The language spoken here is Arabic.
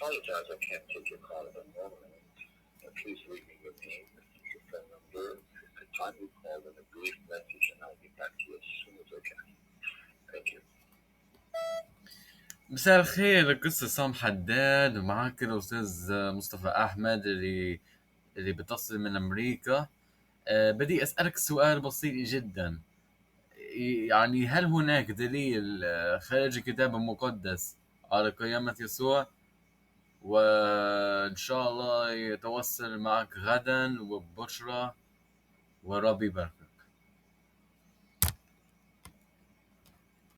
apologize I can't take your call at the moment. Please leave me your name, your phone number, the time you called, and a brief message, and I'll get back to you as soon as I can. Thank you. مساء الخير، قصة سام حداد، ومعاك الأستاذ مصطفى أحمد اللي بتصل من أمريكا. بدي أسألك سؤال بسيط جدا. يعني هل هناك دليل خارج الكتاب المقدس على قيامة يسوع؟ وإن شاء الله يتواصل معك غدا وببشرة، وربي يبارك.